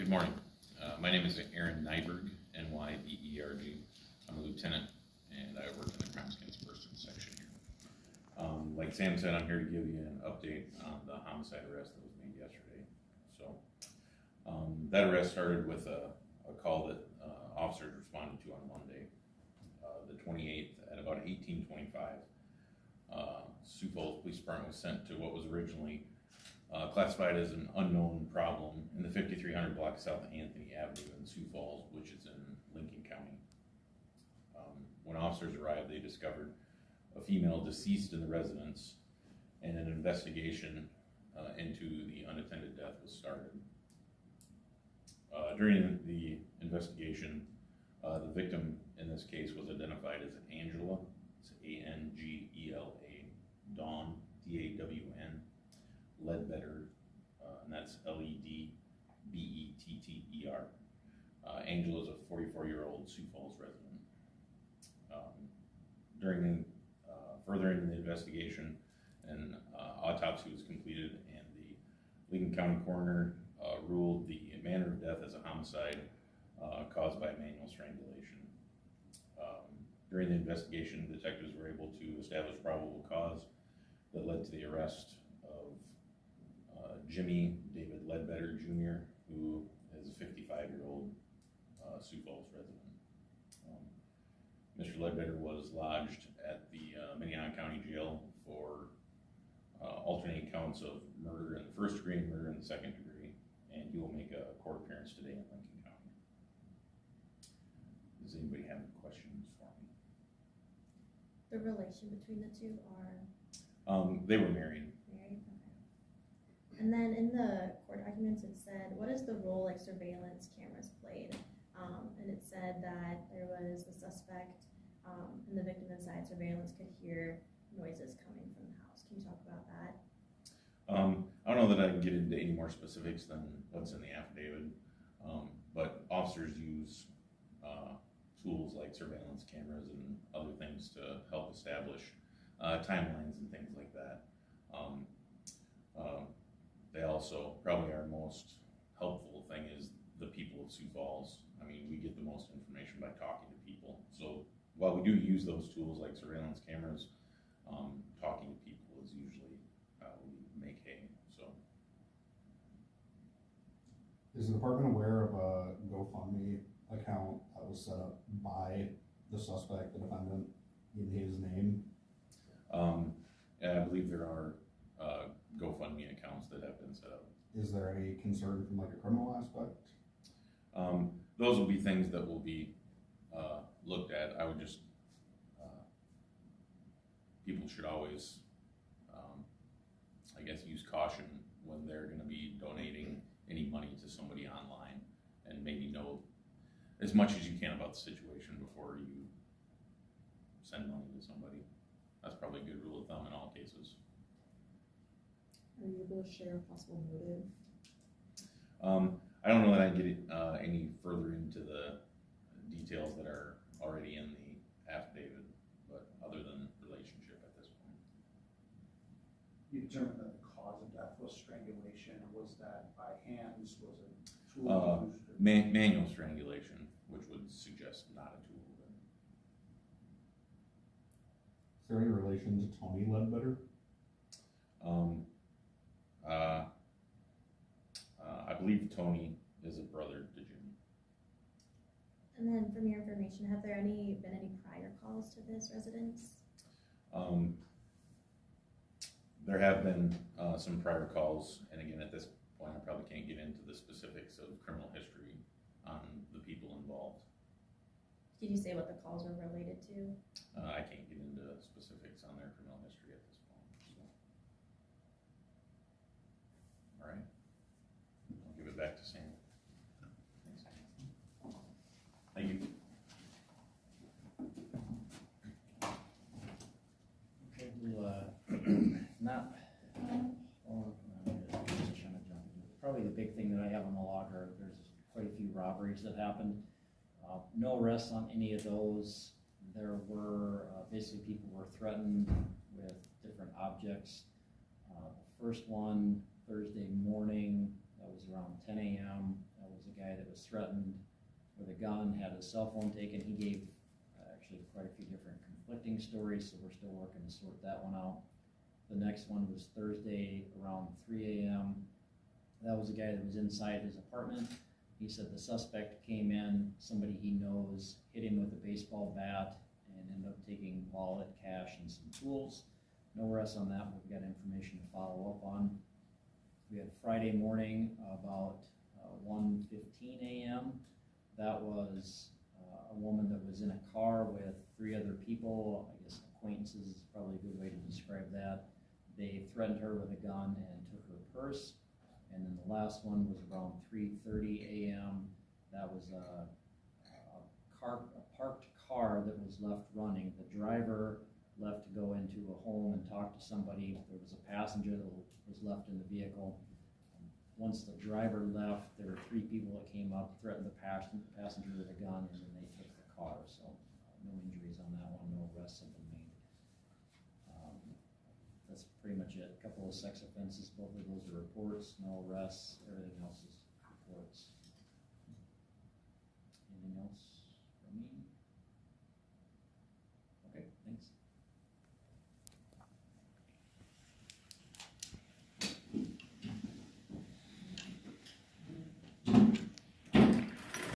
Good morning. My name is Aaron Nyberg, Nyberg. I'm a lieutenant, and I work in the Crimes Against Persons section here. Like Sam said, I'm here to give you an update on the homicide arrest that was made yesterday. So that arrest started with a call that officers responded to on Monday, the 28th at about 18:25. Sioux Falls Police Department was sent to what was originally classified as an unknown problem in the 5300 block south of Anthony Avenue in Sioux Falls, which is in Lincoln County. When officers arrived, they discovered a female deceased in the residence, and an investigation into the unattended death was started. During the investigation, the victim in this case was identified as Angela. It's Angela, Dawn, Dawn, Ledbetter, and that's Ledbetter. Angela is a 44-year-old Sioux Falls resident. Further into the investigation, an autopsy was completed, and the Lincoln County coroner ruled the manner of death as a homicide caused by manual strangulation. During the investigation, detectives were able to establish probable cause that led to the arrest of Jimmy David Ledbetter Jr., who is a 55-year-old Sioux Falls resident. Mr. Ledbetter was lodged at the Minnehaha County Jail for alternate counts of murder in the first degree and murder in the second degree, and he will make a court appearance today in Lincoln County. Does anybody have any questions for me? The relation between the two are? They were married. Married? Okay. And then in the court documents it said, what is the role like surveillance cameras played? And it said that there was a suspect and the victim inside surveillance could hear noises coming from the house. Can you talk about that? I don't know that I can get into any more specifics than what's in the affidavit, but officers use tools like surveillance cameras and other things to help establish timelines and things like that. They also, probably our most helpful thing is the people of Sioux Falls. I mean, we get the most information by talking to people. So while we do use those tools like surveillance cameras, talking to people is usually how we make hay. So, is the department aware of a GoFundMe account that was set up by the suspect, the defendant, in his name? And I believe there are GoFundMe accounts that have been set up. Is there any concern from like a criminal aspect? Those will be things that will be looked at. I would just, people should always, I guess, use caution when they're going to be donating any money to somebody online, and maybe know as much as you can about the situation before you send money to somebody. That's probably a good rule of thumb in all cases. Are you able to share a possible motive? I don't know that I can get any further into the details that are already in the affidavit, but other than relationship at this point. You determined that the cause of death was strangulation. Was that by hands? Was it tool used? Manual strangulation, which would suggest not a tool. Is there any relation to Tony Ledbetter? I believe Tony is a brother to Jimmy. And then from your information, have there been any prior calls to this residence? There have been some prior calls, and again, at this point, I probably can't get into the specifics of criminal history on the people involved. Did you say what the calls were related to? I can't get into specifics on their criminal history at this point. So. All right. I'll give it back to Sam. Thanks. Thank you. Okay, we'll, not, just trying to jump into it. Probably the big thing that I have on the logger, there's quite a few robberies that happened. No arrests on any of those. There were, basically people were threatened with different objects. The first one, Thursday morning, that was around 10 a.m. That was a guy was threatened with a gun, had his cell phone taken. He gave actually quite a few different conflicting stories, so we're still working to sort that one out. The next one was Thursday around 3 a.m. That was a guy that was inside his apartment. He said the suspect came in, somebody he knows, hit him with a baseball bat and ended up taking wallet, cash, and some tools. No arrests on that, but we've got information to follow up on. We had Friday morning about 1:15 a.m. That was a woman that was in a car with 3 other people, I guess acquaintances is probably a good way to describe that. They threatened her with a gun and took her purse. And then the last one was around 3:30 a.m. That was a parked car that was left running. The driver left to go into a home and talk to somebody. There was a passenger that was left in the vehicle. Once the driver left, there were 3 people that came up, threatened the passenger with a gun, and then they took the car. So no injuries on that one, no arrests have been made. That's pretty much it. A couple of sex offenses, both of those are reports, no arrests, everything